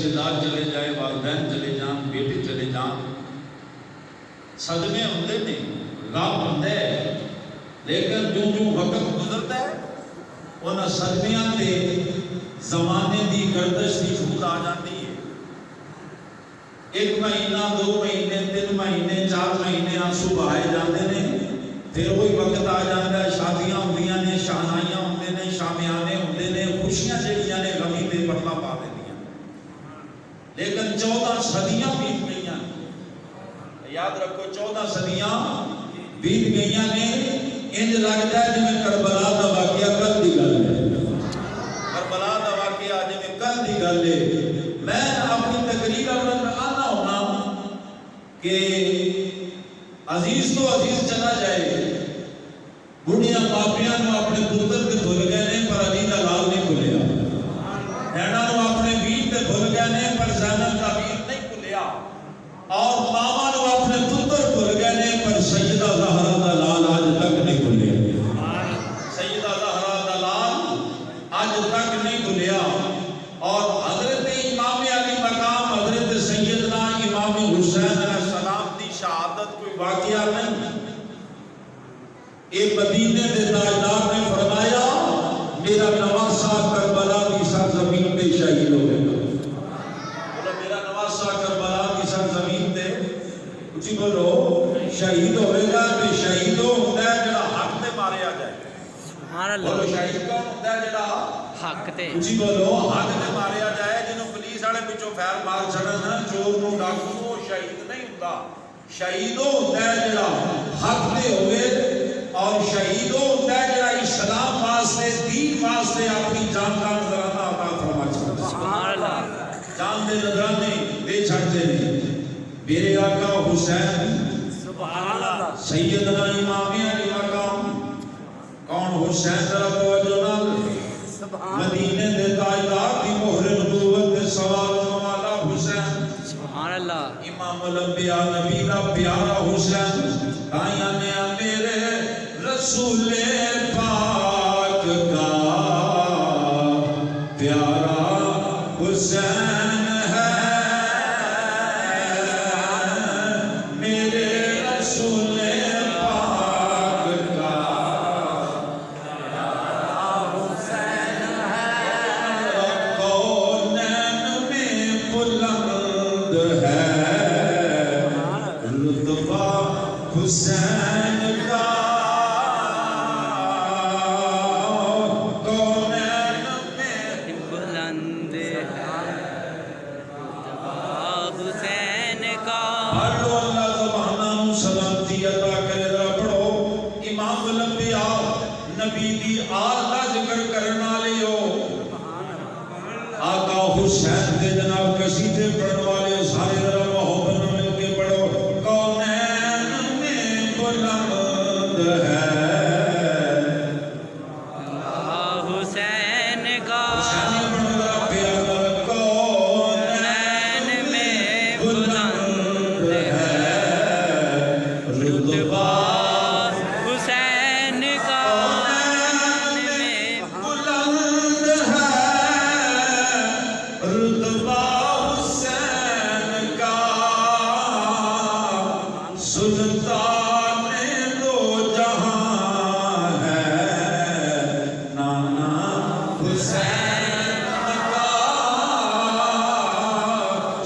رشتے دار چلے جائے، والدین چلے جان، بیٹے چلے جان، صدمے ہوندے نے، غم ہوندے، لیکن جو وقت گزرتا ہے انہاں صدمیاں تے زمانے دی گردش دی چھوٹ آ جاتی ہے۔ 1 مہینہ 2 مہینے 3 مہینے 4 مہینے آنسو بہائے جاتے ہیں، پھر وہی وقت آ جاتا ہے، شادیاں ہوندیاں نے، شہنائیاں ہوندے نے، شامیانے ہوندے نے، خوشیاں جڑیاں نے غمی تے پردہ پا دیندیاں، لیکن 14 صدیاں بیت گئیاں، یاد رکھو 14 صدیاں بیت گئیاں نے، انج لگتا ہے جویں کربلا دا واقعہ کل دی گل ہے، کربلا دا واقعہ جویں کل دی گل ہے۔ میں اپنی تقریر میں آنا ہونا کہ عزیز تو عزیز چلا جائے، بڑھیاں ماپیاں نو اپنے پتر تے بھول گئے نے پر علی دا لال نہیں بھولیا، بہناں نو اپنے ویر تے بھول گئے نے پر زینب دا ویر نہیں بھولیا، اور ماما نو اپنے پتر بھول گئے نے پر سیدہ زہرا دا لال آج تک نہیں بھولیا، سیدہ زہرا دا لال آج تک نہیں بھولیا۔ اور حضرت امام علی مقام حضرت سیدنا امام حسین علیہ السلام دی شہادت کوئی واقعہ نہیں، ایک مدینے دے تاجدار نے فرمایا میرا نواسا کربلا کی سرزمین پہ شہید ہو گیا، بولو میرا نواسا کربلا کی سرزمین پہ کچھ بولو شہید ہوئے گا، تو شہید ہوتا ہے جڑا حق تے ماریا جائے، بولو شہید کون ہوتا ہے جڑا حق تے، کچھ بولو حق تے ماریا جائے، جنہوں پولیس والے پچھوں فیر مار چھڑن چور نو ڈاکو نو شہید نہیں ہوتا، شہید ہوتا ہے جڑا حق تے ہوئے، اور شہید ہوتا ہے جڑا اسلام واسطے دین واسطے اپنی جان کا نذرانہ عطا فرما چھڑتا، سبحان اللہ، جان دے نذرانے دے چھڑتے ہیں۔ میرے آقا حسین سبحان اللہ سیدنا امام علی مقام کون حسین ذرا توجہ نال، مدینے دے تاجدار دی مہر نبوت دے سوال والا حسین سبحان اللہ، امام الانبیاء نبی دا پیارا حسین، آیا نے میرے رسول پاک کا پیارا حسین ہے، میرے رسول پاک کا پیارا حسین ہے، کونین میں بلند ہے رتبہ حسین کا، کونین میں بلند ہے حسین کا، پڑھو اللہ زبانہ سلامتی عطا کرے، ذرا پڑھو امام الانبیاء نبی دی آل دا ذکر کرنا لیو، آقا حسین دے جناب قصیدے پڑھن والے سارے ذرا محبت نہ مل کے پڑھو، کونین میں بلند ہے حسین کا، حسین پڑھو ذرا پیارا، کونین میں بلند ہے رتبہ حسین کا، بلند ہے رتبہ حسین کا، سلطان دو جہاں ہے نانا حسین کا،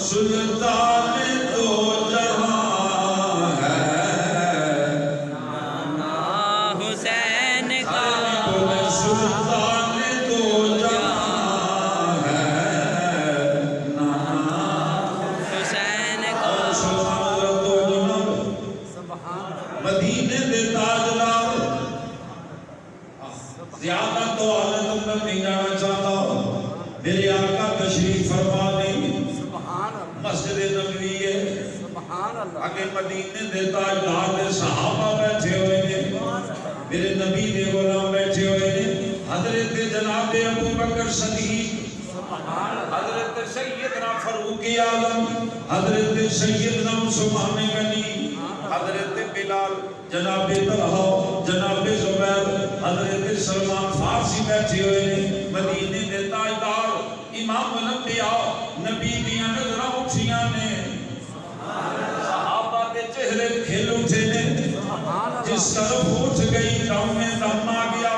سلطان دو جہاں ہے حسین کا، سلطان دو جہاں ہے نانا حسین کا، مدینے دے تاجدار زیادہ تو حالت میں نہیں جانا چاہتا، میرے آقا تشریف فرما دیں، مسجد نبوی ہے، آگے مدینے دے تاجدار دے صحابہ بیٹھے ہوئے نے، میرے نبی دے غلام بیٹھے ہوئے نے، حضرت جناب ابو بکر صدیق، حضرت سیدنا فاروق اعظم، حضرت سیدنا عثمان غنی، حضرت بلال، جناب طلحہ، جناب زبیر، حضرت سلمان فارسی بیٹھے ہوئے نے، مدینے دے تاجدار امام الانبیاء نبی دیاں نظراں اٹھیاں نے صحابہ دے چہرے کھل اٹھے نے جس طرف اٹھ گئی دم میں دم آ گیا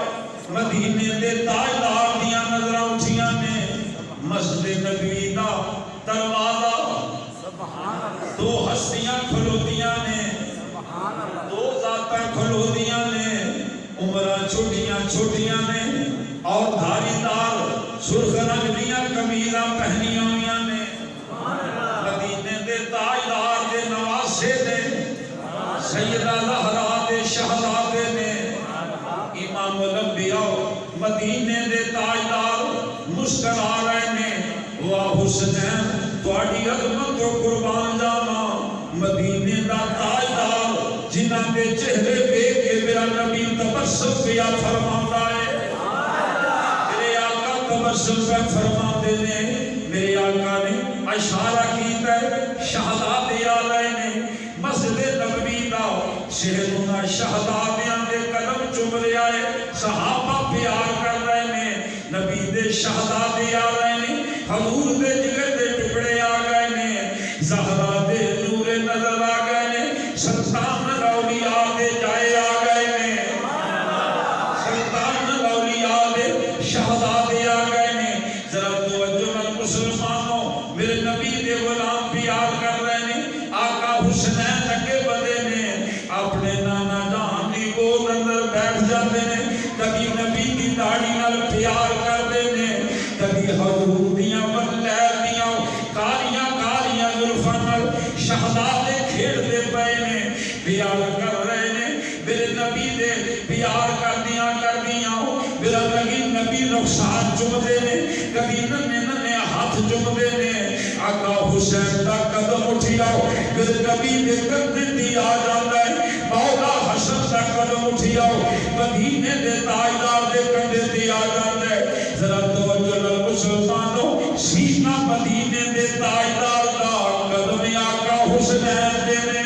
مدینے دے تاجدار دیاں نظراں اٹھیاں نے مسجد نبوی دا دروازہ دو ہستیاں کھلوتیاں نے دو ذاتاں کھلوتیاں نے عمرہ چھوٹیاں چھوٹیاں نے اور دھاری دار سرخ رنگ دیاں قمیضاں پہنیاں ہویاں نے مدینے دے تاجدار دے نواسے دے سیدہ زہرا دے شہزادے نے امام الانبیاء مدینے دے تاجدار مسکرا رہے نے واہ حسنین تواڈی عظمت تو قربان جاواں مدینے دا تاجدار جنہاں دے چہرے دیکھ کے میرا نبی تبسم کیا فرماتا ہے میرے آقا تبسم کا فرماتے نے میرے آقا نے اشارہ کیتا ہے شہزادے آ رہے نے مسجد نبوی دا شہزادہ شہزادیاں دے قدم چوم رہا ہے صحابہ پیار کر رہے نے نبی دے شہزادے آ رہے نے حضور دے جگر دے ٹکڑے آ گئے نے زہرا دے نور نظر آ گئے نے سلطان اولیاء دے جائے آ گئے نے سلطان اولیاء دے شہزادے آ گئے نے ذرا توجہ مسلمانوں میرے نبی دے غلام پیار کر رہے نے آقا حسنین لگے بندے نے اپنے نانا جان دی گود اندر بیٹھ جاتے نے کبھی نبی دی داڑھی نال پیار کرتے نے کبھی حضور دیاں بلیر دیاں کالیاں کالیاں زلفاں نال شہزادے کھیڑتے پئے نے پیار کر رہے نے میرے نبی دے پیار کردیاں میرا نبی رخسار چومدے نے کبھی ننے ننے ہاتھ چومدے نے آقا حسین دا قدم اٹھیاؤ میرے نبی دے کندھے تے آ جاندا ہے مولا حسن دا قدم اٹھیاؤ مدینے دے تاجدار دے کندھے تے آ جاندا ہے ذرا توجہ نال مسلمانوں سینہ مدینے دے تاجدار دا قدم آقا حسین دے نے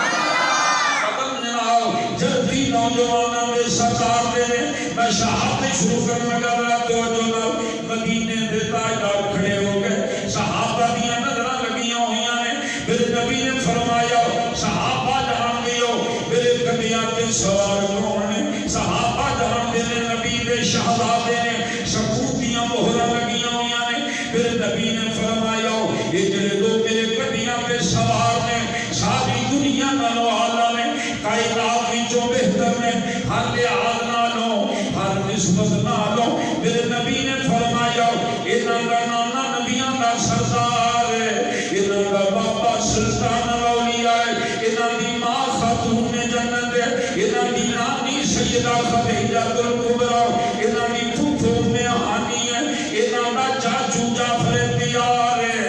قدم جناب جلدی نوجواناں دے سرکار دے نے میں شہادت شروع کرنے لگا توجہ نال مدینے دے تاجدار کھڑے ہو گئے صحابہ دیاں نظراں لگیاں ہویاں نے میرے نبی نے فرمایا صحابہ جان دیو میرے کندھیاں تے سوار کون نے صحابہ جان دے نے نبی دے شہزادے نے ثبوت دیاں مہراں لگیاں ہویاں نے میرے نبی نے فرمایا یہ جڑے لوگ میرے کندھیاں تے سوار نے ساری دنیا نالوں اعلیٰ نے کائنات وچوں بہتر نے ہر لحاظ نالوں ہر نسبت نالوں میرے نبی نے فرمایا انہاں دا نانا نبیاں دا سردار ہے انہاں دا بابا سلطان اولیاء ہے انہاں دی ماں خاتون جنت ہے انہاں دی نانی سیدہ خدیجہ الکبریٰ انہاں دی پھوپھو ام ہانی ہے انہاں دا چاچو جعفر تیار ہے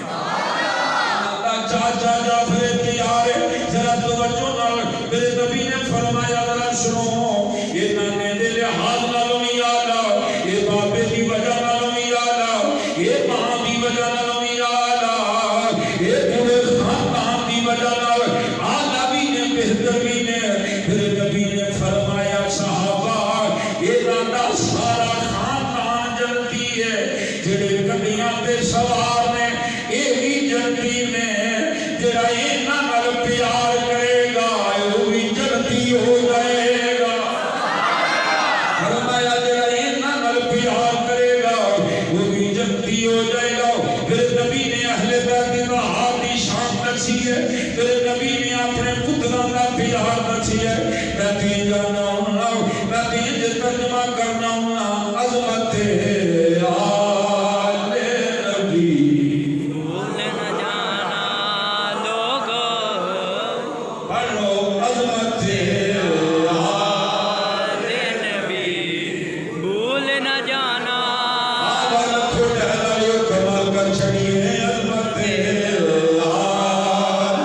انہاں دا چاچا جعفر تیار ہے ذرا توجہ نال میرے نبی نے فرمایا ذرا سنو انہاں نے دے لحاظ نالوں نہیں آلا یہ بابے دی وجہ نالوں نہیں آلا یہ ماں دی وجہ نالوں نہیں آلا یہ پورے خاندان دی وجہ نال آلہ بھی نے بہتر بھی نے میرے نبی نے فرمایا صحابہ یہ دا سارا خاندان جنتی ہے جڑے کندھیاں تے سوار نے یہ بھی جنتی نے جڑا انہاں نال پیار کرے گا وہ بھی جنتی ہو جائے گا فرمایا جڑا انہاں نال پیار کرے گا وہ بھی جنتی ہو جائے گا میرے نبی نے اہل بیت دی بہار دی شان دسی ہے میرے نبی نے اپنے پتراں دا پیار دسی ہے میں تین جانا ہوں میں تین ترجمہ کرنا ہوں عظمت آل نبی بھول نہ جانا لوگو پڑھو عظمت آل نبی بھول نہ جانا آبا رکھو ڈہلائیو کمال کر چھڑیے عظمت آل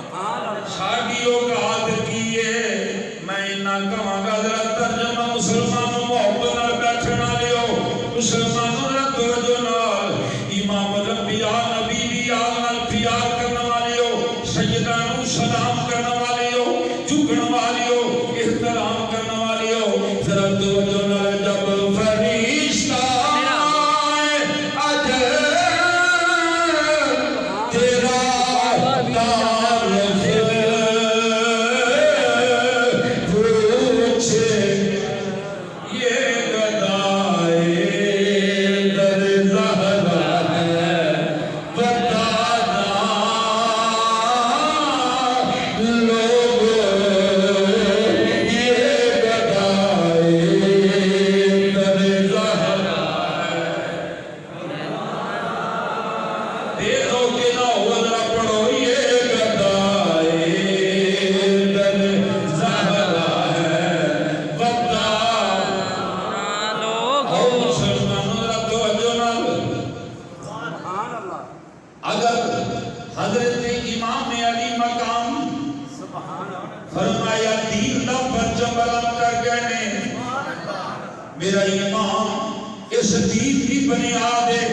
ساڑی اوقات کی ہے میں انہاں کہاں گا ذرا ترجمہ مسلمانوں محبت نال بیٹھنا لیو مسلمانوں ذرا توجہ نال امام الانبیاء نبی بھی آل نال پیار کرنے والے ہو سیدانوں سلام کرنے والے ہو جھکن والے ہو احترام کرنے والے ہو ذرا توجہ نال جب فرشتہ میرا ایمان اس دین کی بنیاد ہے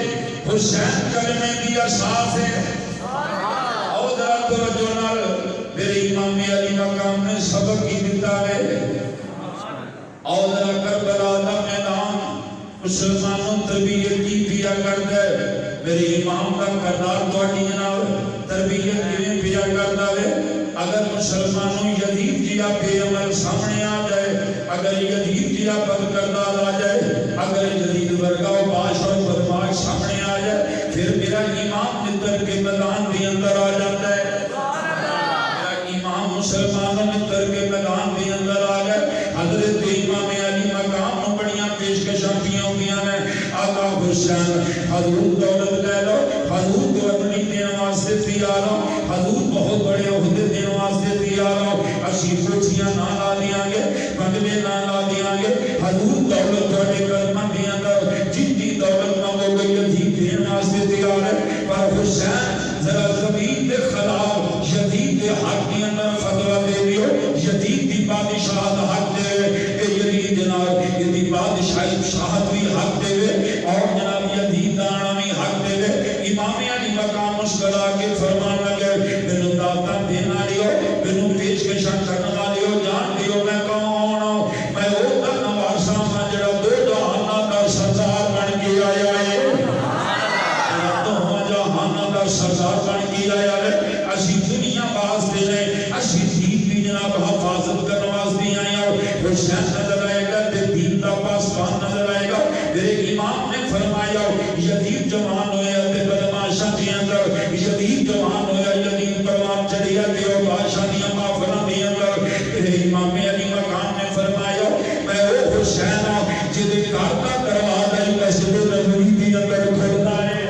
حسین کلمے کی اساس ہے اور ذرا توجہ نال میرے امام علی مقام نے سبق کی دیتا ہے اور ذرا کربلا دا میدان مسلمانوں تربیت کی پیا کرتا ہے میرے امام کا کردار تھوڑی جناب تربیت کی پیا کرتا ہے اگر مسلمانوں یزید جیا بے عمل سامنے آ جائے اگر یزید جیا بد کردار آ جائے اگر یزید ورگا و باش اور بدماش سامنے آ جائے پھر میرا امام متر کے میدان بھی اندر آ جاتا ہے میرا امام مسلمانوں متر کے میدان بھی اندر آ گئے حضرت امام علی مقام نو بڑیاں پیشکشاں پیاں ہوئیاں نے آقا حسین حضور دولت لے لو حضور کو اپنی دین واسطے تیار ہو حضور بہت بڑے عہدے دین واسطے تیار ہو اسی کوٹھیاں نہ لا دیاں گے بنگلے نہ لا دیاں گے حضور دولت تھوڑے قدماں دے اندر جتنی دولت مانگو گے یزید دین واسطے تیار ہے پر حسین ذرا زمین دے خلاف یزید دے حق کے اندر فتویٰ دے دیو یزید دی بادشاہت حق دے کہ یزید جناب یزید بادشاہی شاہت بھی حق دے اور جناب یزید دانا بھی حق دے امام علی مقام مسکرا کے فرمان لگے بنو داتا دینا لیو بنو پیش کے شان کرنا لیو جان لیو میں کون ہوں میں وہ در نوارسا میں جڑا دو جہانا دا سردار بن کے آیا ہے دو جہانا دا سردار بن کے آیا ہے اسی دنیا واسطے نے اسی دین بھی جناب حفاظت کرنے واسطے آیا حسین نظر آئے گا تے دین دا پاسبان نظر آئے گا میرے امام نے فرمایا یزید جوان ہویا تے بدماشاں دے اندر یزید جوان ہویا یزید پروان چڑھیا تے او بادشاہ دیاں محفلاں دے اندر میرے امام علی مقام نے فرمایا میں او حسین ہوں جدے گھر دا دروازہ مسجد نبوی دے اندر کھلتا ہے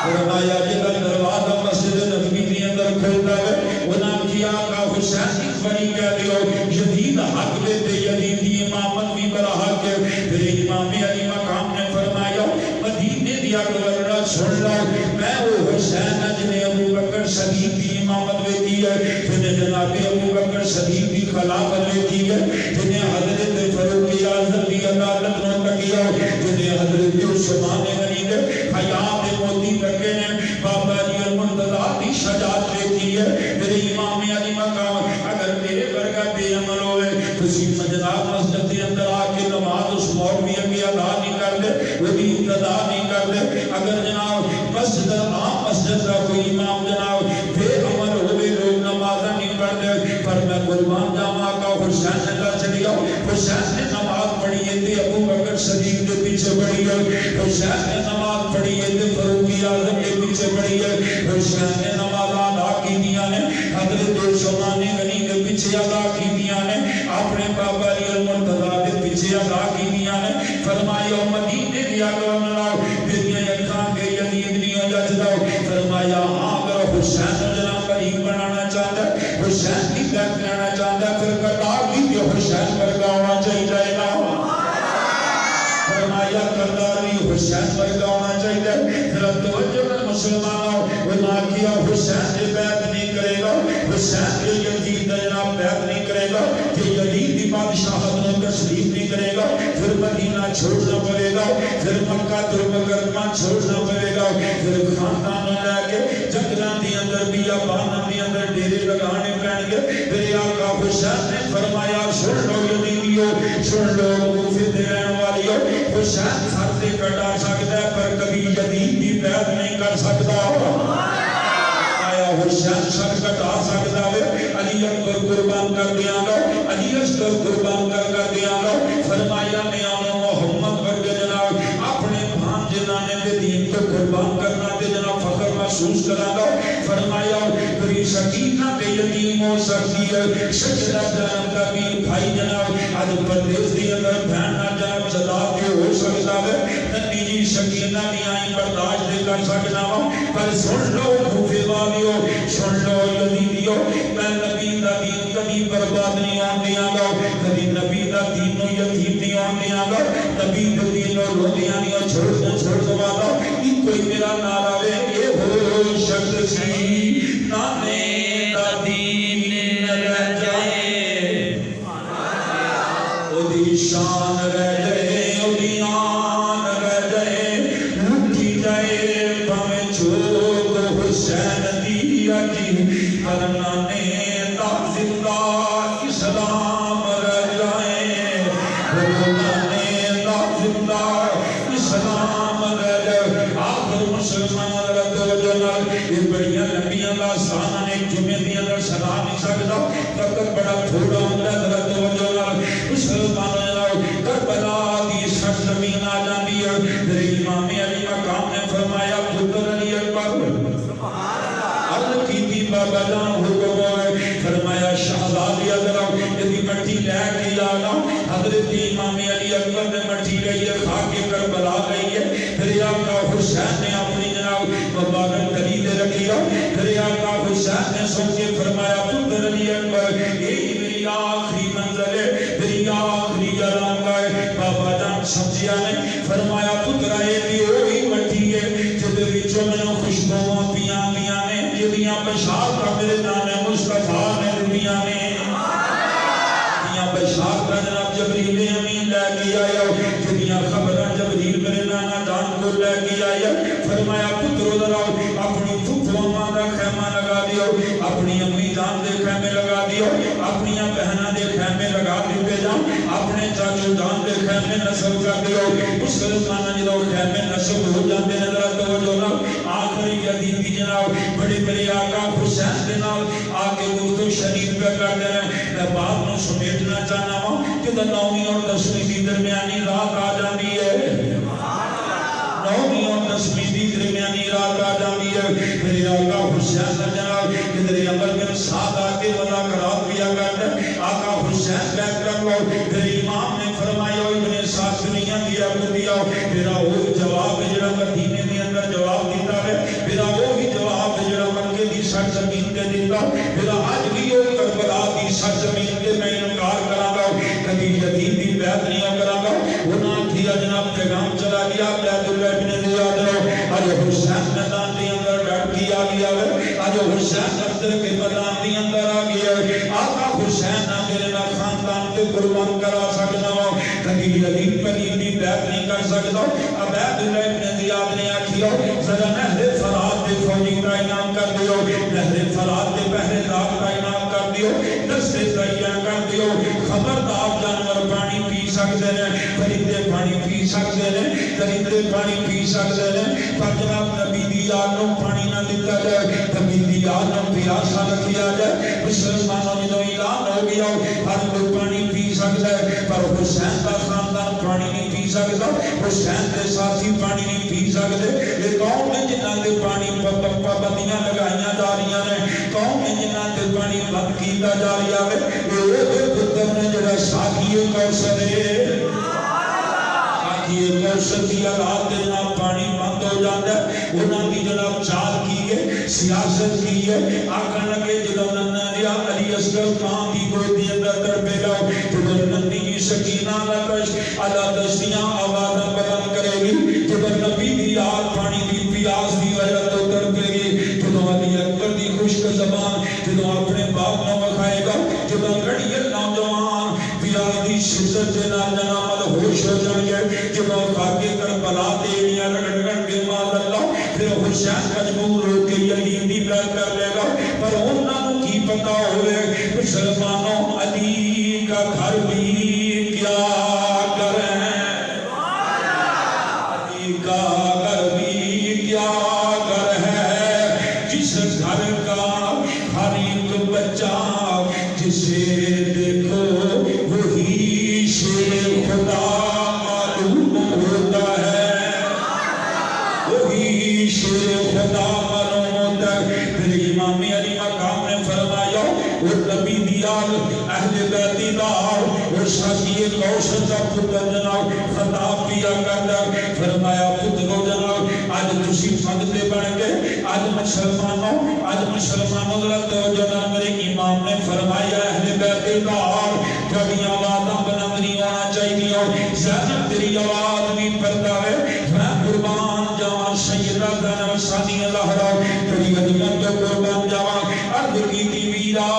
فرمایا جدے دروازہ مسجد نبوی دے اندر کھلتا ہے انہاں کیا کہ حسین ایک بڑی کہہ دیو یزید حق دے تے یزید دی امامت بھی بڑا حق ہے میرے امام علی مقام نے فرمایا مدینے دیا گورنر سن لو میں وہ حسین جنہیں ابو بکر صدیق کی امامت ویتی ہے جنہیں جناب ابو بکر صدیق کی خلافت ویتی ہے جنہیں حضرت فاروق اعظم کی عدالت نو تکیا جنہیں حضرت عثمان غنی کے حیات موتی تکے نے بابا جی المنتظر کی شجاعت ویتی ہے میرے امام علی مقام اگر میرے ورگا بے عمل ہوئے تو جناب مسجد کے اندر آ کے نماز اس مولوی کی ادا نہیں کر دے وہ بھی ابتدا نہیں کر دے اگر جناب مسجد عام مسجد کا کوئی امام جناب بے عمل ہوئے لوگ نماز نہیں پڑھ دے پر میں قربان جاما کا حسین نے کہا چلیا حسین نے نماز پڑھی ہے تے ابو بکر صدیق کے پیچھے پڑھی ہے حسین نے نماز پڑھی ہے تے فاروق اعظم کے پیچھے پڑھی ہے حسین نے نماز ادا کی دیا نے حضرت عثمان غنی کے پیچھے ادا کی دیا نے اپنے بابا علی المرتضیٰ کے پیچھے ادا کی دیا نے فرمایا مدینے دیا گورنر میری اکھاں کے یزید نہیں جچدا فرمایا ہاں اگر حسین جناب قریب بنانا چاہتا ہے حسین کی بیعت لینا چاہتا ہے پھر کردار بھی کہ حسین ورگا ہونا چاہیے نا فرمایا کردار بھی حسین ورگا ہونا چاہیے ذرا توجہ مسلمانوں انہاں کیا حسین کے بیعت نہیں کرے گا، حسین کے یزید جناب بیعت نہیں کرے گا، کہ یزید کی بادشاہت میں تسلیم نہیں کرے گا، پھر مدینہ چھوڑنا پڑے گا، پھر مکہ مکرمہ چھوڑنا پڑے گا، پھر خاندان لے کے جنگلاں دی اندر بیاباناں دی اندر ڈیرے لگانے پڑیں گے۔ میرے آقا حسین نے فرمایا سن لو یزیدیو، سن لو کوفے دے رہنے والیو، حسین سر سے کٹا سکتا ہے پر کبھی یزید کی بیعت نہیں کر سکتا۔ حسین سر کٹا سکتا ہے، علی اکبر قربان کر دیا گا، علی اصغر قربان کر دیا گا۔ فرمایا میں محمد ورگے جناب اپنے بھانجے دے دین کو قربان کرنا تے جناب فخر محسوس کرا گا۔ فرمایا بری سکینہ تے یتیم ہو سکتی ہے، سجدہ جناب کا بھی بھائی جناب آج پردیس دی اندر بہننا جناب جدا کے ہو سکتا ہے، ننی جی سکینہ بھی آئیں برداشت دے کر سکنا ہوں، پر سن لو کوفے والیو، سن لو یزیدیو، میں نبی دا دین کبھی برباد نہیں ہون دیا گا، کبھی نبی دا دین نو یتیم نہیں ہون دیا گا، نبی دا دین نو روٹیاں نہیں چھوڑ دوا گا۔ یہ کوئی میرا نعرہ ہے، اے ہو شخص سی نانے دا دین رہ جائے، او دی شان رہ جائے، او دی آن رہ جائے، لٹی جائے پاویں چوک حسین دی اجی، پر نانے دا زندہ اسلام رہ جائے، نانے دا زندہ اسلام رہ جائے۔ آخر مسلمان رکھو جنال یہ بڑیاں لمبیاں داستاناں نے جمعے دی اندر سنا نہیں سکتا، وقت بڑا تھوڑا ہوتا ہے، رکھو جنال مسلمان جنال کربلا دی سرزمین آ جاندی ہے۔ میرے امام علی مقام نے فرمایا پتر علی اکبر عرض کی تھی بابا جان حکم ہوئے، فرمایا شہزادی ادراؤ یدی مٹی لے کے آنا، حضرت امام علی اکبر نے مٹی لئی ہے، خاک کربلا گئی ہے۔ پھر آقا حسین نے اپنی جناب مبارک کلی دے رکھیا، پھر آقا حسین نے سن کے فرمایا پتر علی اکبر یہی میری آخری منزل ہے، میری آخری جرام ہے۔ بابا جان سمجھیا نے فرمایا پتر اے بھی وہی مٹی ہے جدے وچوں میں خوشبوواں پیاں دیاں نے، جدیاں بشارتاں میرے نانے مصطفیٰ نے دنیا نے، جدیاں بشارتاں جناب جبریل امین لے کے آیا، جدیاں خبراں جبریل میرے نانا جان کو لے کے آیا۔ فرمایا پترو ذرا اپنی پھپھو ماں دا خیمہ لگا دیو، اپنی امی جان دے خیمے لگا دیو، اپنی بہناں دے خیمے لگا دیتے جاؤ، اپنے چاچو جان دے خیمے نصب کر دیو۔ مسلماناں جدوں خیمے نصب ہو جاندے نے ذرا توجہ نال آخری یزیدی جناب بڑے بڑے آقا حسین دے نال آ کے گفتگو شریف پہ کرتے ہیں۔ میں بات نو سمیٹنا چاہنا ہوں کہ 9ویں اور 10ویں دی درمیانی رات آ جاندی ہے، 9ویں اور 10ویں دی درمیانی رات آ جاندی ہے۔ میرے آقا حسین کا جناب کدھر عمر بن سعد آ کے مذاکرات کیا کرتے ہیں، آقا حسین بیٹھ کر لو، میرے امام نے فرمایا ابن سعد دنیا دیا کو دیا، میرا وہ جواب ہے جڑا مدینے کے اندر جواب دیتا ہے، میرا وہی جواب ہے جڑا مکے دی سرزمین تے دیتا، میرا آج بھی وہ کربلا دی سرزمین تے میں انکار کراں گا، کبھی یزید دی بیعت نہیں کراں گا۔ انہاں کیا جناب پیغام چلا گیا عبد اللہ بن زیاد نو، آج حسین میدان دی اندر ڈٹ کے آ گیا ہے، آج حسین اختر کے میدان دی اندر آ گیا ہے۔ آقا حسین نہ میرے نہ خاندان کے قربان کرا سکنا ہو، کبھی یزید پر دی بیعت نہیں کر سکتا۔ عبد اللہ بن زیاد نے آکھیا ذرا نہر فرات دے فوجی کا انعام کر دیو، نہر فرات دے پہرے دار کا انعام کر دیو، دستے تیار کر دیو، خبردار جانور پانی پی سکتے ہیں، پرندے پانی پی سکتے ہیں، درندے پانی پی سکتے ہیں، پر جناب نبی دی یاد نو پانی نہ دیتا جائے، نبی دی یاد نو پیاسا رکھیا جائے۔ مسلمانوں نے اعلان ہو گیا ہر کوئی پانی پی سکتا ہے، پر حسین کا خاندان پانی نہیں پی سکتا، حسین کے ساتھی پانی نہیں پی سکتے۔ یہ قوم ہے جنہاں دے پانی پابندیاں لگائیاں جا رہی ہیں، قوم ہے جنہاں دے پانی بند کیتا جا رہا ہے۔ یہ پتر نے جڑا ساقی کوثر ہے، ساقی کوثر کی رات کے جناب پانی بند ہو جاتا ہے، انہاں کی جناب چال کی ہے، سیاست کی ہے، آکھن لگے جدوں ننا دیا علی اصغر کہاں کی گودی اندر تڑپے گا، جدوں ننی کی سکینہ لکش اللہ دستیاں آوازاں بلند کرے گی، جدوں نبی دی یاد پانی دی پیاس دی وجہ تو تڑپے گی، حسین مجبور ہو کے یزید دی بیعت کر لے گا پر انہاں نوں کی پتا ہوئے مسلمانوں علی کا گھر بھی کیا کریں علی کا گھر بھی کیا گھر ہے جس گھر کا ہر ایک بچہ جسے دیکھو وہی شیر خدا معلوم ہوتا ہے وہی شیر خدا معلوم ہوتا ہے پھر امام علی مقام نے فرمایا وہ نبی دیال اہل بیتی دار وہ شاکی کوشن کا پتر جناب خطاب کیا کرتا فرمایا پترو جناب آج تسی پندتے بن گئے آج مسلمانوں ذرا توجہ نہ میرے امام نے فرمایا اہل بیتی دار تھوڑی آوازاں بلند نہیں ہونا چاہیے زینب تیری آواز بھی پردہ ہے میں قربان جاواں سیدہ زینب ثانی زہرا تیری عظمت تو قربان جاواں عرض کی تھی ویرا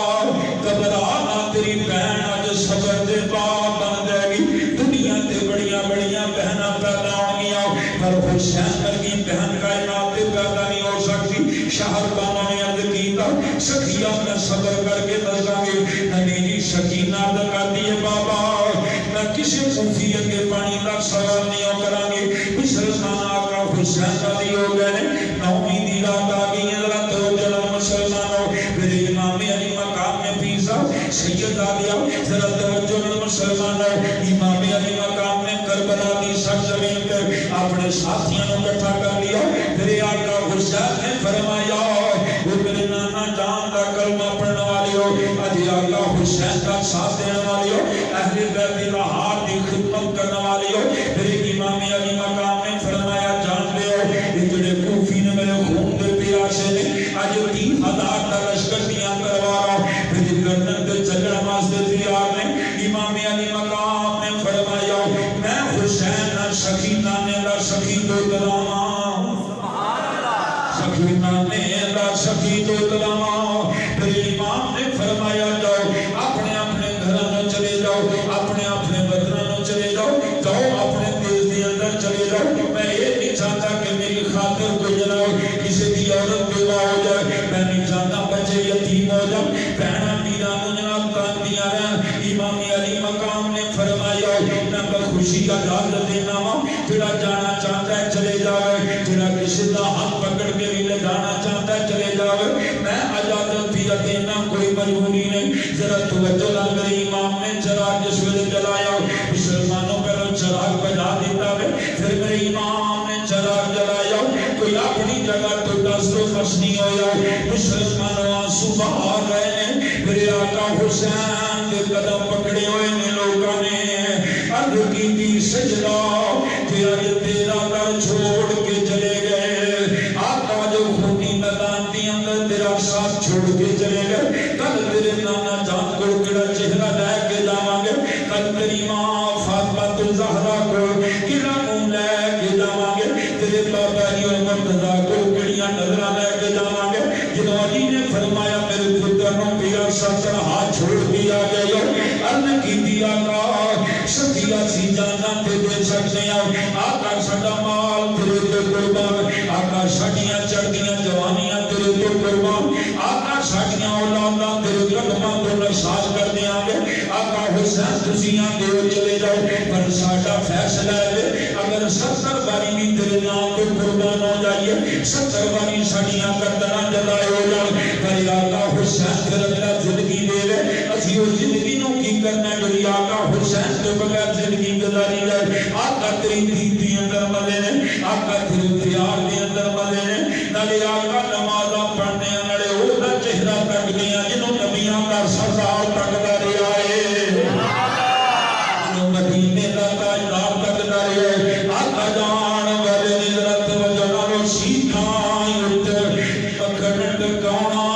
گھبرانا تیری بہن اج صبر دے باپ بن جائے گی دنیا تے بڑیاں بڑیاں بہناں پیدا ہوں گیاں پر حسین ورگی بہن کائنات تے پیدا نہیں ہو سکتی شہر بانوں نے عرض کیتا سکھیا میں صبر کر کے دساں گے نبی جی سکینہ عرض کرتی ہے بابا میں کسی خوفیت کے پانی کا سوال نہیں کراں گے مسلمان آقا حسین راضی ہو گئے نومی دی رات آ گئی ذرا توجہ مسلمانوں پھر امام علی مقام میں پیسا سید آ گیا ذرا توجہ مسلمانوں امام علی مقام نے کربلا کی سرزمین پہ اپنے ساتھیوں کو اکٹھا کر لیا پھر آقا حسین نے فرمایا وہ میرے نانا جان کا کلمہ پڑھنے والے ہو اجی آقا حسین کا ساتھ دینے والے ہو اہل بیت الہار کی خدمت کرنے والے ہو پھر امام علی مقام نے فرمایا جان لے ہو یہ جڑے کوفی نے میرے خون دے پیاسے نے آج 30,000 کا لشکر دیاں کروا رہا پھر گردن کے چلن واسطے تیار نے امام علی مقام نے فرمایا میں حسین سکینہ نے لا سکی تو دلاما سکینہ نے لا سکی تو دلاما پھر امام نے فرمایا جاؤ اپنے اپنے گھرانوں چلے جاؤ اپنے اپنے وطنوں چلے جاؤ جاؤ اپنے دیش کے اندر چلے جاؤ میں یہ نہیں چاہتا کہ میری خاطر کو جلاؤ کسی کی عورت بیوہ ہو جائے میں نہیں چاہتا بچے یتیم ہو جائے بہنا میرا جناب کاندیاں رہن امام علی مقام نے فرمایا میں بخوشی کا اجازت دینا ہوں جڑا جانا چاہتا ہے چلے جاوے جڑا کسی کا ہاتھ پکڑ کے بھی لے جانا چاہتا ہے چلے جاوے میں اجازت بھی دینا کوئی مجبوری نہیں ذرا توجہ نہ میرے امام نے چراغ جس ویلے جلایا مسلمانوں پہلو چراغ بجا دیتا ہے پھر میرے امام نے چراغ جلایا کوئی اپنی جگہ تو دس تو مس نہیں ہویا مسلمانوں آنسو بہا رہے ہیں میرے آقا حسین کے قدم پکڑے ہوئے نے لوگوں نے عرض کی تھی سجدہ کہ آج تیرا در چھوڑ کے چلے گئے آقا جو خونی میدان دی اندر تیرا ساتھ چھوڑ کے چلے گئے کل تیرے نانا جان کو کڑا چہرہ لے کے جاواں گے کل تیری ماں فاطمہ الزہرا کو کڑا منہ لے کے جاواں گے تیرے بابا جی اور مرتضیٰ کو کڑیاں نظرہ لے کے جاواں گے جنہوں علی نے فرمایا میرے پتروں پیا ساتر ہاتھ چھوڑ دیا گیا عرض کی دیا کا سکیا سی جانا تے دے سکتے ہیں آقا سڑا مال تیرے تو قربان آقا سڑیاں چڑھیاں جوانیاں تیرے تو قربان آقا سڑیاں اولادا تیرے قدمہ تو نشاز کر دیا گے آقا حسین تسیاں دیو چلے جاؤ پر ساڑا فیصلہ ہے اگر 70 باری بھی تیرے نام تو قربان ہو جائیے 70 باری سڑیاں کردنا جلائے ہو جائے پر آقا حسین پھر اگلا زندگی دے لے اسی وہ زندگی نو کی کرنا جلی آقا حسین کے بغیر زندگی گزاری جائے آقا تیری دین دی اندر ملے نے آقا تیری پیار دی اندر ملے نے نالے آقا نمازہ پڑھنے نالے اوہ چہرہ تک دیا جنہوں نبیاں کا سردار تک دارے آئے جنہوں مدینے کا تاجدار تک دارے آئے آقا جان والے نظرت وجنالو سیکھائیں اتر پکڑت کانا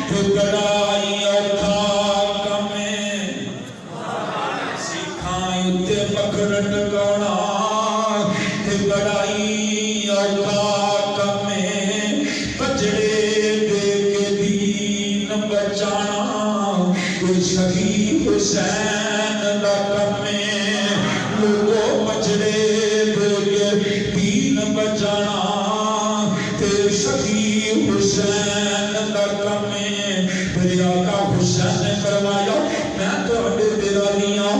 تو کڑائی اور کھاکا میں سیکھائیں اتر پکڑت کانا تو کڑائی اور کھاکا میں بچڑے دے کے دین بچانا کوئی شہید حسین لکم میں لوگوں بچڑے دے کے دین بچانا تے حسین دا کم ہے میرے آقا حسین نے فرمایا میں تواڈے تے راضی ہاں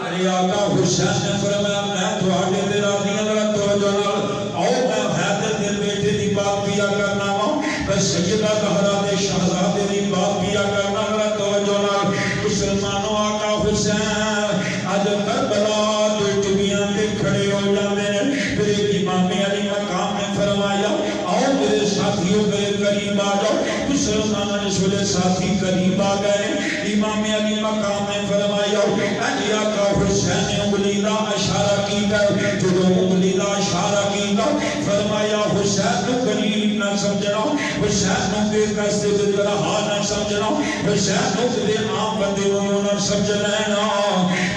میرے آقا حسین نے فرمایا میں تواڈے تے راضی ہاں ذرا توجہ نال آؤ میں حیدر دے بیٹے دی بات کیا کرنا وا میں سیدہ زہرا دے شہزادے دی بات کیا کرنا ذرا توجہ نال مسلمانوں آقا حسین اج کربلا دے ٹبیاں تے کھڑے ہو جاندے نے پھر امام علی مقام نے فرمایا آؤ میرے ساتھیوں میرے قریب آ جاؤ مسلمانوں نے سولے ساتھی قریب آ گئے امام علی مقام نے فرمایا اے آقا حسین نے انگلی دا اشارہ کیتا جو انگلی دا اشارہ کیتا فرمایا حسین کو قریب نہ سمجھنا حسین کو بے کس دے طرح نہ سمجھنا حسین کو دے عام بندے نہ سمجھ لینا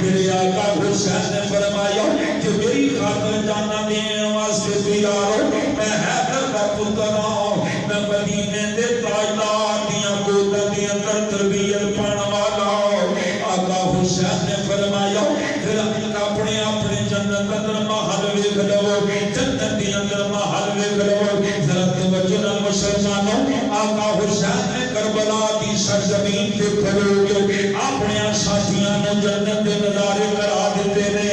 میرے آقا حسین نے فرمایا کہ میری خاطر جانا دینے واسطے تیار ہو میں حیدر دا پتر ہوں میں مدینے دے تاجدار دیاں گوداں دی اندر تربیت پانے والا آقا حسین نے فرمایا پھر اپنے اپنے جنت اندر محل ویکھ لو جنت دی اندر محل ویکھ لو ذرا توجہ نال مسلمانوں آقا حسین نے کربلا دی سرزمین تے کھلو کے اپنے ساتھیاں نوں جنت دے نظارے کرا دیتے نے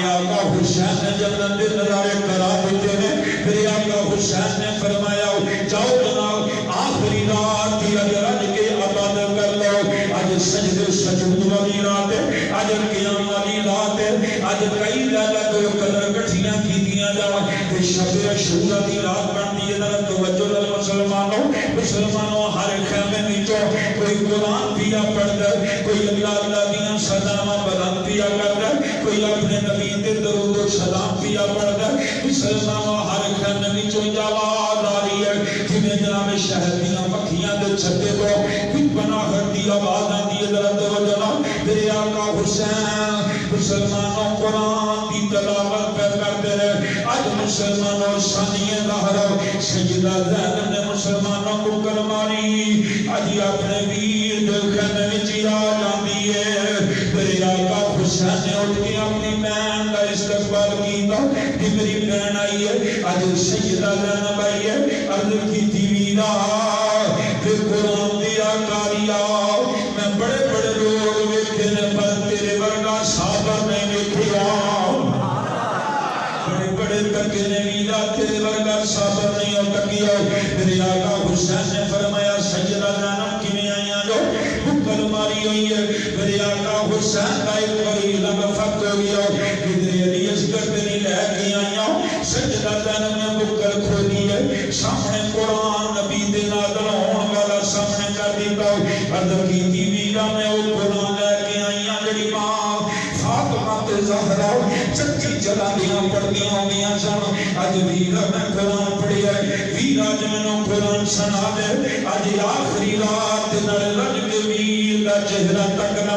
آقا حسین نے جنت دے نظارے کرا دیتے نے پھر آقا حسین نے فرمایا جاؤ جناب آخری رات کی اج رج کے عبادت کر لو اج سجدے سجود والی رات ہے اج قیام والی رات ہے اج کئی لعنت و قدر کٹھیاں کیتیاں جاون تے شب عاشورا دی رات بنتی ہے ذرا توجہ نال مسلمانوں ہر خیمے وچوں کوئی قرآن پیا پڑھدا کوئی اللہ دیاں سداواں بلند پیا کردا کوئی اپنے نبی تے درود و سلام پیا پڑھدا مسلمانوں ہر خیمے وچوں آواز آ رہی ہے جویں جناب شہر دیاں مکھیاں دے چھتے تو کوئی پناہ دی آواز آندی ہے ذرا توجہ نال میرے آقا حسین مسلمانوں قرآن دی تلاوت پہ کرتے رہے اج مسلمانوں ثانیہ زہرا سیدہ زینب نے مسلمانوں کو کلماری اج اپنے ویر دے خیمے وچ آ جاندی ہے میرے آقا حسین نے اٹھ کے اپنی بہن کا استقبال کیتا کہ میری بہن آئی ہے اج سیدہ زینب آئی ہے عرض کیتی ویرا پھر قرآن دیا کاریا میں بڑے بڑے لوگ ویکھے نے پر تیرے ورگا صابر نہیں ویکھیا بڑے بڑے تکے نے ویرا تیرے ورگا صابر نہیں ہو تکیا میرے آقا حسین نے فرمایا سیدہ زینب کیویں آئیاں جو بکل ماری ہوئی ہے میرے آقا حسین کا ایک بڑی لمحہ فقط ہو گیا کدھر علی اصغر تیری لے کے آئیاں سیدہ زینب نے بکل کھولی ہے سامنے قرآن نبی دے نازل ہون والا سامنے کر دیتا عرض کیتی ویرا میں وہ قرآن لے کے آئیاں جڑی ماں فاطمہ تے زہرا چچی چلاندیاں پڑھدیاں ہوندیاں سن اج ویرا میں قرآن پڑھیا ویرا اج مینوں قرآن سنا دے اج آخری رات نال لج کے ویر دا چہرہ تکنا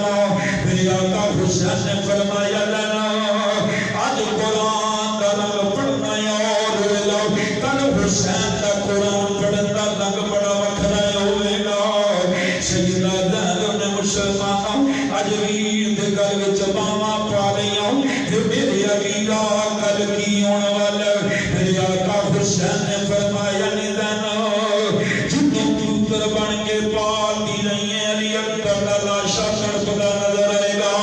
میرے آقا حسین نے فرمایا لینا اج قرآن دا رنگ پڑھنا اور ویلا کل حسین دا قرآن پڑھن دا رنگ بڑا وکھرا ہوئے گا سیدہ زینب نے مسلمانوں اج ویر دے گل وچ باواں پا لیاں جو میرے ویرا کل کی ہون والا میرے آقا حسین نے فرمایا نی زینب جتوں پتر بن کے پال دی رہی ہے علی اکبر دا لاشا تڑپدا نظر آئے گا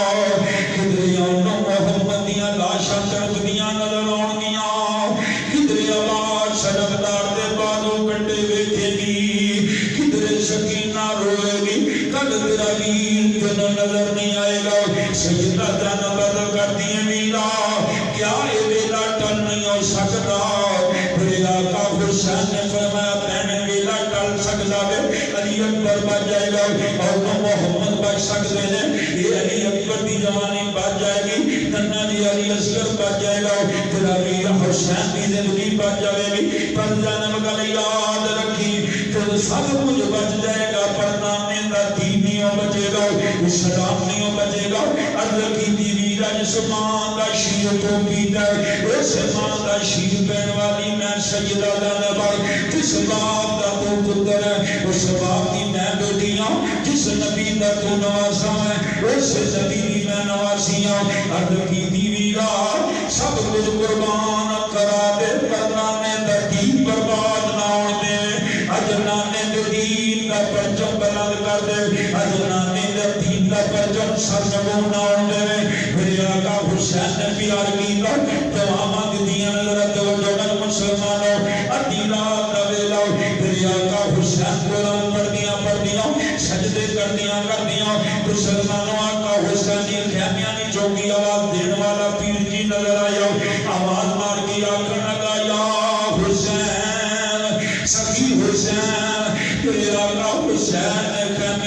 کدھر محمد دیاں لاشا تڑپدیاں نظر آن گیاں کدھر آواز سڑکدار دے بازو کٹے ویکھے گی کدھر سکینہ روئے گی کل تیرا ویر تینوں نظر نہیں آئے گا سیدہ زینب عرض کرتی ہے ویرا کیا یہ ویلا ٹل نہیں ہو سکتا میرے آقا حسین نے فرمایا بہن ویلا ٹل سکتا ہے علی اکبر بچ جائے گا اور محمد بچ سکتے ہیں یہ علی اکبر دی جوانی بچ جائے گی ننا دی علی اصغر بچ جائے گا تیرا ویر حسین دی زندگی بچ جائے گی پر زینب گل یاد رکھی پھر سب کچھ بچ جائے گا پر نامے دا دین نہیں بچے گا اسلام نہیں بچے گا عرض کی ویرا جس ماں دا شیر تو پیتا اس ماں دا شیر پہن والی میں سیدہ زینب جس باپ دا تو پتر ہے اس باپ کی میں بیٹیاں جس نبی دا تو نوازا ہے اس نبی دی میں نوازیاں عرض کی ویرا سب کچھ قربان کرا دے پر نامے دا دین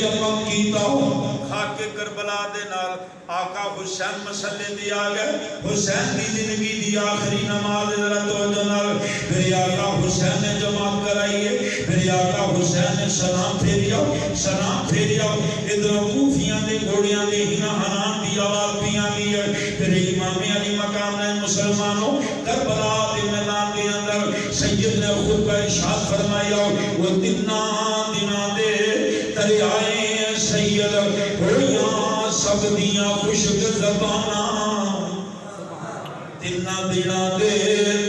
تیمم کیتا خاک کربلا دے نال آقا حسین مسلے دی آ گئے حسین دی زندگی دی آخری نماز ذرا توجہ نال پھر آقا حسین نے جماعت کرائیے پھر آقا حسین نے سلام پھیریا ادھر کوفیاں دے گھوڑیاں دے ہنا ہنان دی آواز پیاں دی ہے پھر امام علی مقام نے مسلمانوں کربلا دے میدان دے اندر سید نے خود کا ارشاد فرمایا وہ دنا دے دریائے سید ہویاں سب دیاں خشک زباناں دنا دے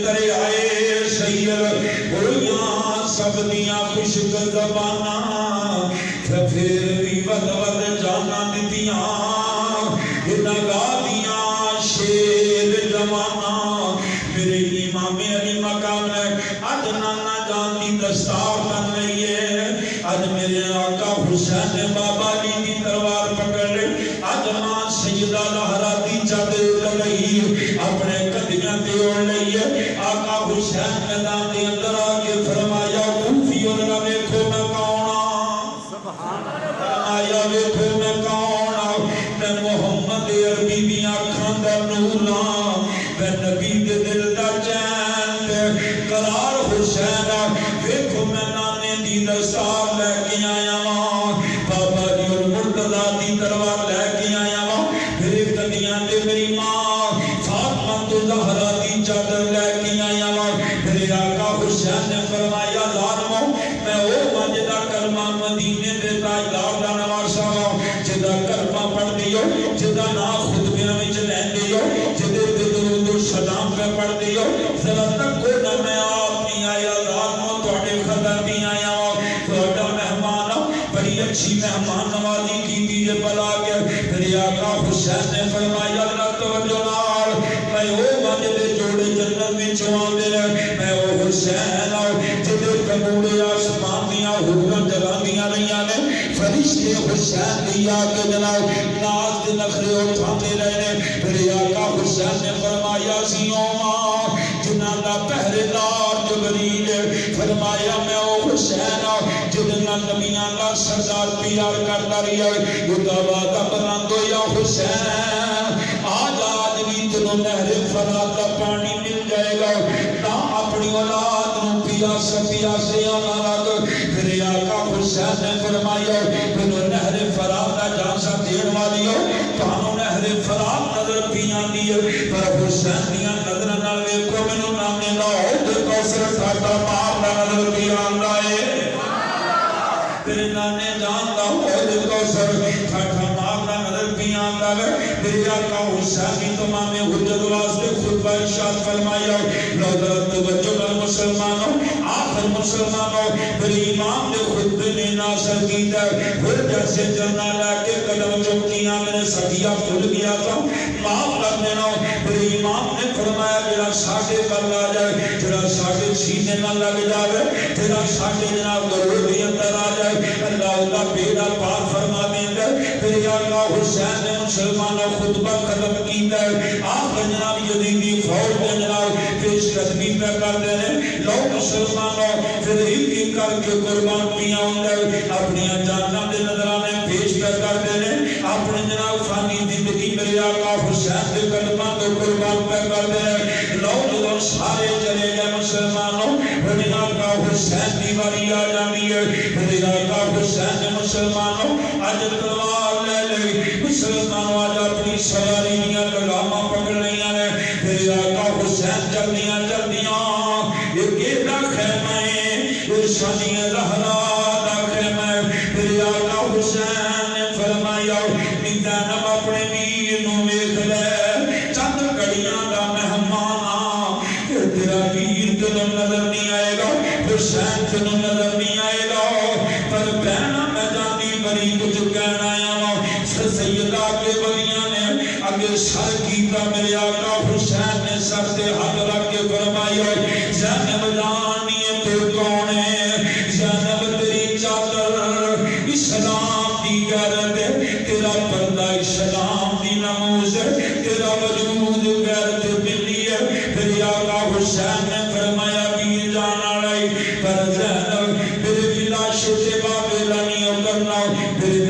دریائے سید ہویاں سب دیاں خشک زباناں پھر بھی ود جانا دتیاں نگا دیاں شیر جوانا میرے امام علی مقام نے اج نانا جان دی دستار بن رہی ہے اج میرے آقا حسین نے بابا علی دی تلوار پکڑ لے اج ماں سیدہ لہرا دی چادر لگئی اپنے کندیاں تے اوڑھ لئی ہے آقا حسین میدان دے اندر آ کے فرمایا کوفیوں نہ ویکھو میں کون فرمایا ویکھو میں کون میں محمد عربی دی آنکھاں دا نور ہاں میں نبی دے دل دا چین تے قرار حسین ویکھو میں نانے دی دستار لے کے آیا ہاں بابا جی اور مرتضیٰ دی تلوار لے کے آیا ہاں پھر کندیاں تے میری ماں فاطمہ تو زہرا دی چادر لے کے آیا ہاں پھر آقا حسین نے فرمایا ظالمو میں او مجدہ کلمہ مدینے دے تاجدار دا نواسا ہوں جدا کلمہ پڑھ دیو جدا نا خطبیاں وچ لین دیو جدے تے درود و سلام پہ پڑھ دیو ذرا تک کو نہ میں آپ نہیں آیا ظالمو تواڈے خطر نہیں آیا تواڈا مہمان بڑی اچھی مہمان نوازی کی دیجے بلا کے پھر آقا حسین نے فرمایا ذرا توجہ نال میں او مجدے جوڑے جنت وچ آندے میں او حسین جدے کموڑے آسمان دیاں حوریں جلاندیاں رہیاں نے فرشتے حسین دی آ کے جناب ناز دے نخرے اٹھاندے رہے پھر آقا حسین نے فرمایا سیوں ماں جنہاں دا پہرے دار جبریل فرمایا میں او حسین جدنا نبیاں دا سردار پیار کرتا رہی ہے یہ وعدہ بلند ہو یا حسین آج بھی تنوں نہر فرات کا پانی مل جائے گا نہ اپنی اولاد نوں پیاسے آنا لگ پھر آقا حسین نے فرمایا تنوں نہر فرات کا جانسا دین والی ہو تانوں نہر فرات نظر پیاں دی پر حسین دیاں نظر نال ویکھو مینوں نامے دا عہد کوثر ٹھاٹا ماردا نظر پیاں ہے تیرے نانے جان دا عہد کوثر ٹھاٹا ماردا نظر پیاں ہے میرے آقا حسین کی تمام حجت واسطے خطبہ ارشاد فرمایا لو ذرا توجہ کر مسلمانوں آخر مسلمانوں پھر امام نے خطبے نے ناصر کیتا پھر جیسے جرنا لے کے قدم چوکیاں میں نے سکیا بھول گیا تھا معاف کر دینا پھر امام نے فرمایا جڑا ساڈے پر آ جائے جڑا ساڈے سینے نہ لگ جائے جڑا ساڈے جناب گروہ کے اندر آ جائے اللہ کا بیڑا پار فرما دیندا پھر آقا حسین نے مسلمانوں خطبہ ختم کیتا ہے آپ جناب یزیدی فوج کے جناب پیش قدمی پہ کر دے رہے لو مسلمانوں پھر ایک کر کے قربان پیاں ہوں اپنی جاناں دے نظرانے پیش پہ کر دے رہے اپنے جناب فانی زندگی میرے آقا حسین کے قدماں تو قربان پہ کر دے رہے لو جو سارے چلے گئے مسلمانوں پھر آقا حسین دی باری آ جانی ہے پھر آقا حسین نے مسلمانوں آج تلوار لے لے مسلمانوں آج اپنی سواری دیاں لگاماں پکڑ لیاں نے پھر آقا حسین جلدیاں یہ کیڑا خیمہ ہے یہ شانی زہرا دا خیمہ ہے پھر آقا حسین نے فرمایا زینب اپنے ویر نوں ویکھ لے چند کڑیاں دا مہمان کہ تیرا ویر تینوں نظر نہیں آئے گا حسین تینوں نظر نہیں آئے گا پر بہنا میں جاتی بری کچھ کہنا آیا سیدہ کے ولیاں نے اگر سر کیتا میرے آقا حسین نے سر سے ہاتھ رکھ کے فرمایا زینب جانی تو کون ہے زینب تیری چادر اسلام دی غیرت ہے تیرا پردہ اسلام دی نموز ہے تیرا وجود غیرت ملی ہے پھر آقا حسین نے فرمایا بھی جانا رہی پر زینب پھر بھی لاش سے بابے لانیوں کرنا پھر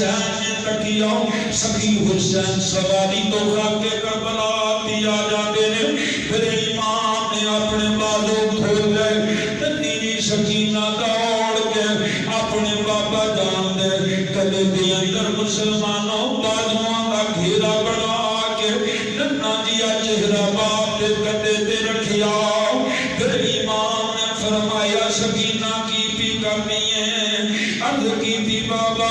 حسین نے تکیا سخی حسین سواری تو خاکے کربلا دیا جاتے نے پھر امام نے اپنے بازو کھول گئے نیری سکینہ دوڑ کے اپنے بابا جان دے گلے دے اندر مسلمانوں بازوان کا گھیرا بڑھا کے ننا جیا چہرہ باپ دے گدے تے رکھیا پھر امام نے فرمایا سکینہ کی بھی کرنی ہے عرض کی تھی بابا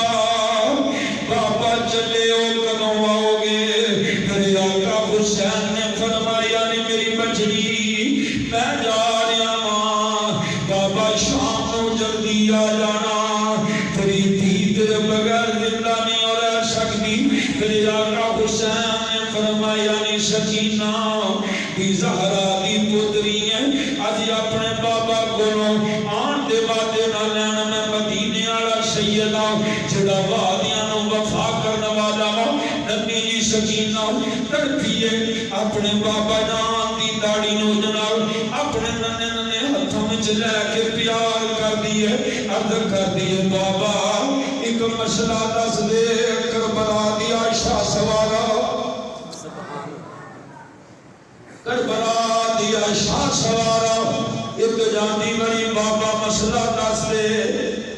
بابا چلے ہو کدوں آؤ گے پھر آقا حسین نے فرمایا نہیں میری بچڑی میں جا رہا ماں بابا شام کو جلدی آ جانا تیری دھی تیرے بغیر زندہ نہیں ہو رہ سکتی پھر آقا حسین نے فرمایا نہیں سکینہ دی زہرا دی پتری ہے آج اپنے بابا کو آن دے باتے نہ لینا میں مدینے والا سیدہ جڑا وعدیاں نو وفا کرنے والا نبی جی سکینہ کرتی ہے اپنے بابا جان دی داڑھی نو جناب اپنے ننے ننے ہاتھوں وچ لے کے پیار کر دیے عرض کر دیے بابا ایک مسئلہ دس دے کربلا دی عائشہ سوارا کربلا دی عائشہ سوارا ایک جاندی بڑی بابا مسئلہ دس دے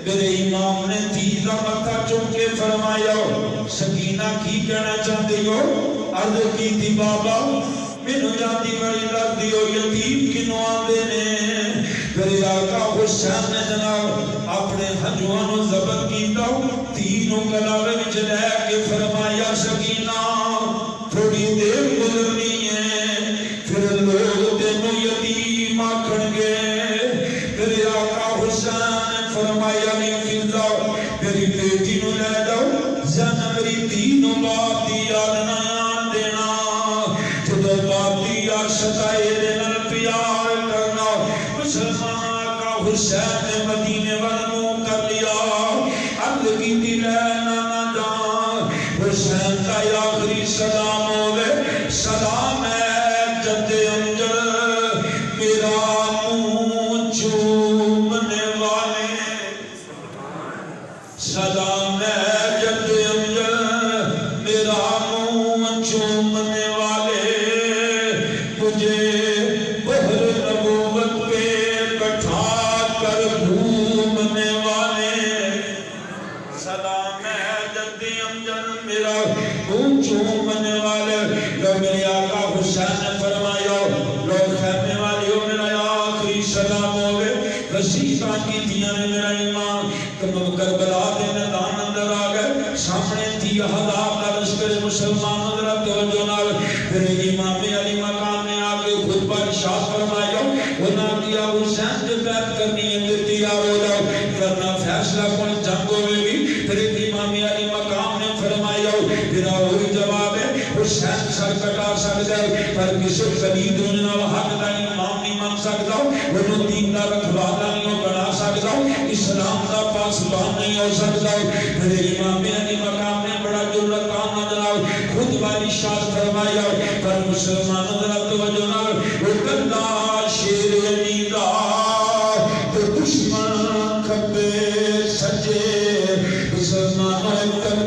میرے امام نے تیزہ متھا چم کے فرمایا سکینہ کی کہنا چاہتے ہو عرض کی تھی بابا مینو جاندی بڑی لگ دیو یتیم کنو آندے نے پھر آقا حسین نے جناب اپنے ہنجوانوں ضبط کیتا تینوں کلاوے وچ لے کے فرمایا سکینہ تھوڑی دیر گزرنی ہے پھر لوگ تینوں یتیم آکھن گے پھر آقا حسین نے فرمایا نہیں فضا میری بیٹی نو لے جاؤ زن میری تینوں باپ دی یاد نہ دینا جدو باپ دی یاد ستائے دینا پیار کرنا مسلمان آقا حسین نے مدینے والوں کر لیا عرض کی دل نہ جان حسین کا آخری سلام ہوئے سلام ہے جد امجد میرا منہ چومنے والے سلام ہے جد امجد میرا منہ چومنے والے تجھے بحر نبوت پہ بٹھا کر گھومنے والے سلام ہے جد امجد میرا منہ چومنے والے لو میرے آقا حسین نے فرمایا لو خیمے والی ہو میرا آخری سلام ہوئے رسیدہ کی دیا نے میرا ایمان تمام کربلا دے میدان اندر آ گئے سامنے 30,000 کا لشکر مسلمان نظر توجہ نال پھر امام علی مقام نے آ کے خطبہ ارشاد فرمایا انہاں کیا حسین جو بیعت کرنی ہے کہ تیار ہو جاؤ ورنہ فیصلہ کون جنگ ہوئے گی پھر امام علی مقام نے فرمایا پھر وہی جواب ہے حسین سر کٹا سکتا ہے پر کسی قدید جناب حق دا امام نہیں مان سکتا وہ دین دا رکھوالا نہیں ہو بنا سکتا اسلام دا پاسبان نہیں ہو سکتا پھر امام علی مقام نے بڑا جرأتان جناب خطبہ ارشاد فرمایا پر مسلمانوں ذرا توجہ نال وہ کلا شیر علی دا تو دشمن کھبے سجے مسلمانوں ایک تک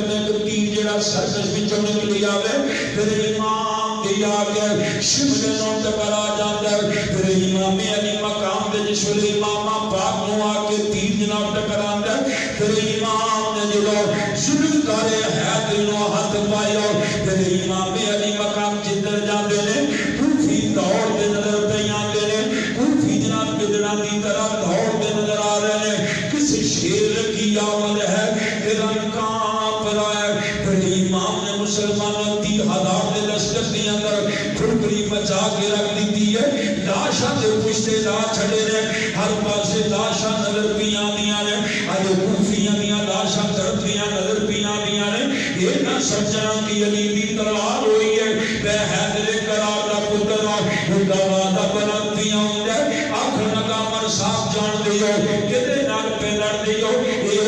تین جڑا سرکش وچوں نکلی آوے پھر امام دی آگے شملے نو ٹکرا جاندا پھر امام علی مقام دے جس ویلے امام پاک نو آ کے تین جناب ٹکراندا پھر امام نے جڑا ذوالفقار حیدر نو ہاتھ پایا پھر امام علی مقام جدھر جاندے نے کوفی دوڑ دے نظر پہ آندے نے کوفی جناب بدڑاں دی طرح دوڑ دے نظر آ رہے ہیں کسی شیر کی آمد ہے ایران کانپ رہا ہے پھر امام نے مسلمانوں 30,000 دے لشکر دی اندر کھڑکڑی مچا کے رکھ دیتی ہے لاشاں دے پشتے لا چھڑے نے ہر پاسے لاشاں نظر پیاں دیاں نے آئے کوفیاں دیاں لاشاں تڑپیاں نظر پیاں دیاں نے یہ نہ سجناں کی علی دی تلوار ہوئی ہے بے حیدر قرار دا پتر ہوندا وعدہ بلند پیاں ہوندا آخر نگامر صاحب جان دیو کدے نال پہ لڑ دیو اے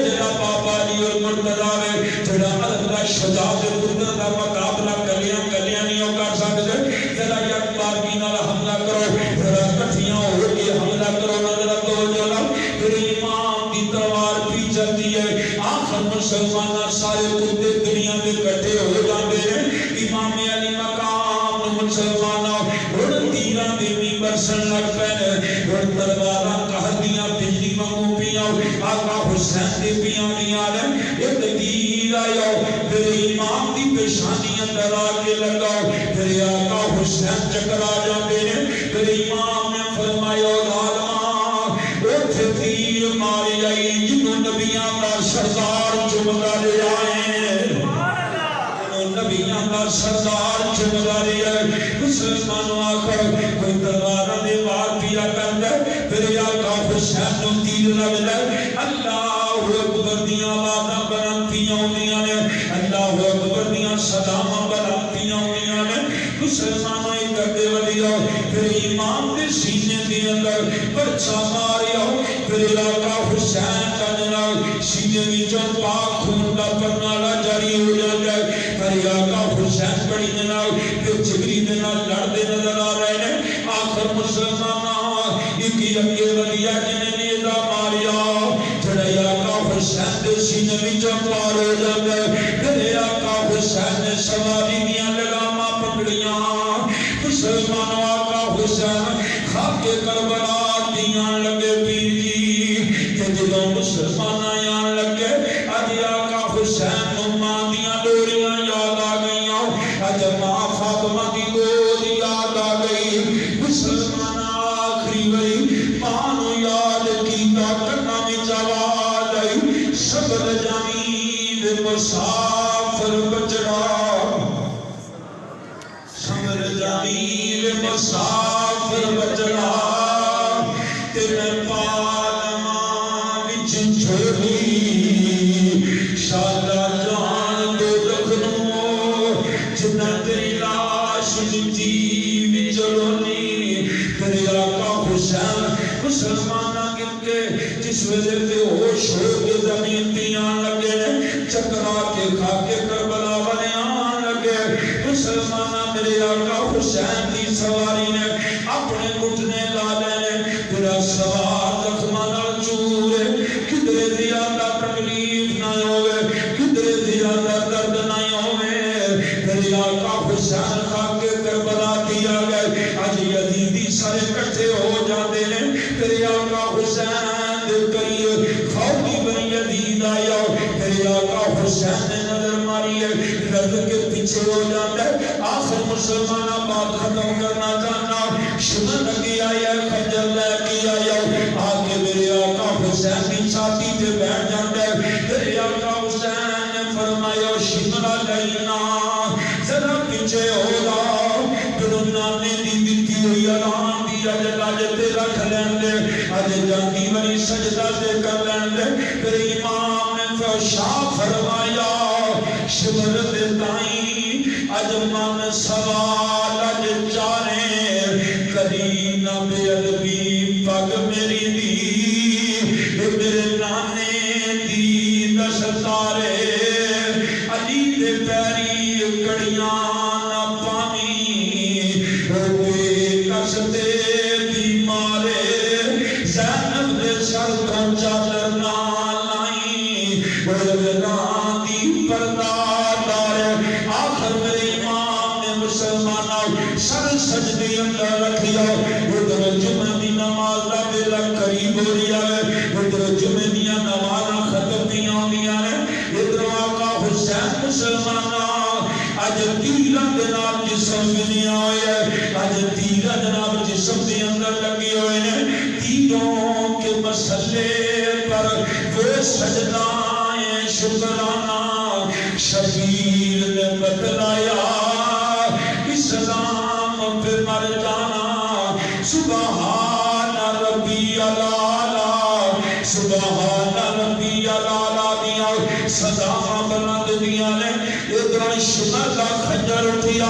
جڑا بابا علی اور مرتضی وے جڑا اللہ شجاع دے پتر دا مقابلہ کلیاں نہیں ہو کر سکدے ذرا یک بار کی نال حملہ کرو ذرا کٹھیاں ہو کے حملہ کرو نظر توجہ نال پھر امام دی تلوار پیچھے جاتی ہے آخر مسلمان سارے کتے دنیا میں کٹھے ہو جاتے ہیں امام علی مقام مسلمانوں اور تیرہ دیوی برسن لگ پہنے اور تلوارہ کہہ دیا بجلی مانگو پیاں آقا حسین دے پیاں دیا رہے ایک تیر آیا پھر امام دی پیشانی اندر آگے لگاؤ پھر آقا حسین چکر آ جاتے ہیں پھر امام نے فرمایا تیر ماری آئی جنہوں نبیاں کا سردار چمگا لے آئے جنہوں نبیاں کا سردار چمگا لے آئے مسلمانوں آخر کوئی تلوارہ دے بار پیا کر دے پھر آقا حسین نو تیر لگ لے اللہ اکبر دیاں آوازاں بلندیاں ہوندیاں نے اللہ اکبر دیاں صداواں بلندیاں ہوندیاں نے مسلمانوں ایک اگے وڈیا پھر امام دے سینے دے اندر پرچا ماریا پھر آقا حسین کا جناب سینے وچوں پاک خون دا پرنالا جاری ہو جاتا ہے پھر آقا حسین بڑی جناب پھر جگری دے نال لڑدے نظر آ رہے ہیں آخر مسلمانوں ایک اگے وڈیا جنہیں نیزا ماریا جڑا آقا حسین دے سینے وچوں پار ہو جاتا ہے پھر آقا حسین نے سواری دیاں لگاماں پکڑیاں مسلمانوں آقا حسین خاک کربلا دیاں لگے پیر جی کہ جدوں مسلمان آیاں لگے اج آقا حسین نو ماں دیاں ڈوریاں یاد آ گئیاں اج ماں فاطمہ دی گود یاد آ گئی مسلمان آخری وری ماں نو یاد کیتا کنا وچ آواز آئی صبر جمیل مسافر بچڑا صبر جمیل مسافر بچڑا تیرے پالماں وچ چھوڑی شادہ جان دو رکھنو جنہ تیری لاش مٹی وچ رونی تیرے آقا حسین مسلمانہ گر کے جس ویلے پہ ہوش ہو کے زمین دیاں لگے چکرا کے کھا کے کربلا والے آن لگے مسلمانہ میرے آقا حسین دی سواری نے اپنے گھٹنے لا لینے تیرا سوار زخمانہ چورے کدرے زیادہ تکلیف نہ ہوئے کدرے زیادہ درد نہ ہوئے میرے آقا حسین کھا کے کربلا دیا گئے آج یزیدی سارے کٹھے ہو جاتے ہیں تیرے آقا حسین دے کریے خوفی بن یزید آیا تیرے آقا حسین نے نظر ماری ہے لرد کے پیچھے ہو جاتا ہے آخر مسلمانہ بات ختم کرنا چاہنا شمن لگی آیا خنجر لے کے آیا آگے میرے آقا حسین کی چھاتی پہ بیٹھ جاتا ہے تیرے آقا حسین نے فرمایا شمرا لینا ذرا پیچھے ہو رہا پھر نانے دی دیتی ہوئی اعلان دیا جلاج تیرا کھلین دے آج جاندی بری سجدہ دے کر لین دے پھر امام نے فشا فرمایا شمر دے دائیں اج من سوال اج چارے کری نہ بے ادبی پگ میری دی میرے نانے دی دستارے علی دے پیری کڑیاں نہ پانی ہوئے کستے بیمارے زینب دے سر کو چادر نہ لائی بڑھنا دی پردہ آخر میرے امام نے مسلمانوں سر سجدے اندر رکھیا ادھر جمعہ دی نماز دا ویلا قریب ہو رہا ہے ادھر جمعہ دی نماز ختم دیاں ہوندیاں نے ادھر آقا حسین مسلمانوں اج تیرہ جناب جسم بنیا ہوئے ہے اج تیرہ جناب جسم دے اندر لگے ہوئے نے تیروں کے مسئلے پر وہ سجدائیں شکرانہ شبیر نے بتلایا اسلام پہ مر جانا سبحان ربی العالی سبحان ربی العالی دیا صداواں بلند دیا نے ادھر شمر کا خنجر اٹھیا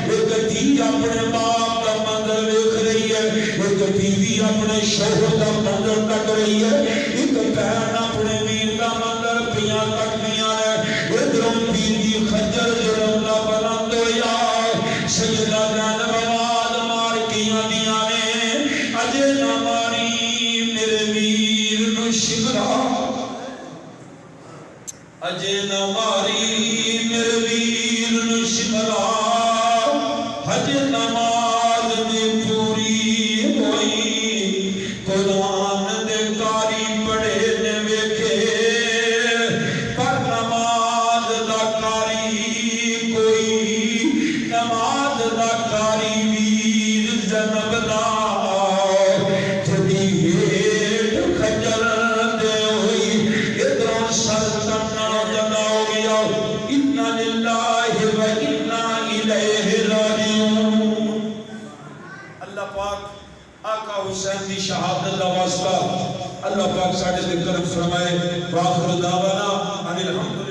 ایک دھی اپنے باپ کا منظر دیکھ رہی ہے ایک بیوی اپنے شوہر کا منظر تک رہی ہے ایک بہن اپنے ویر کا منظر پیاں تک دیا نے ادھروں پیر دی خنجر جرم کا بلند ہویا سیدہ زینب آواز مار کیاں دیا نے اجے نہ ماری میرے ویر نو شمرا اجے نہ ماری میرے ویر نو شملا حج نماز دی پوری ہوئی قرآن دے کاری پڑھے نے ویکھے پر نماز دا کاری کوئی نماز دا کاری ویر جنب دا جدی ہیٹ خجل دے ہوئی ادھر سر تنہ جدا ہو گیا انا للہ و انا الیہ راجعون اللہ پاک آقا حسین دی شہادت دا واسطہ اللہ پاک ساڑھے ذکر فرمائے وآخر دعوانا ان الحمد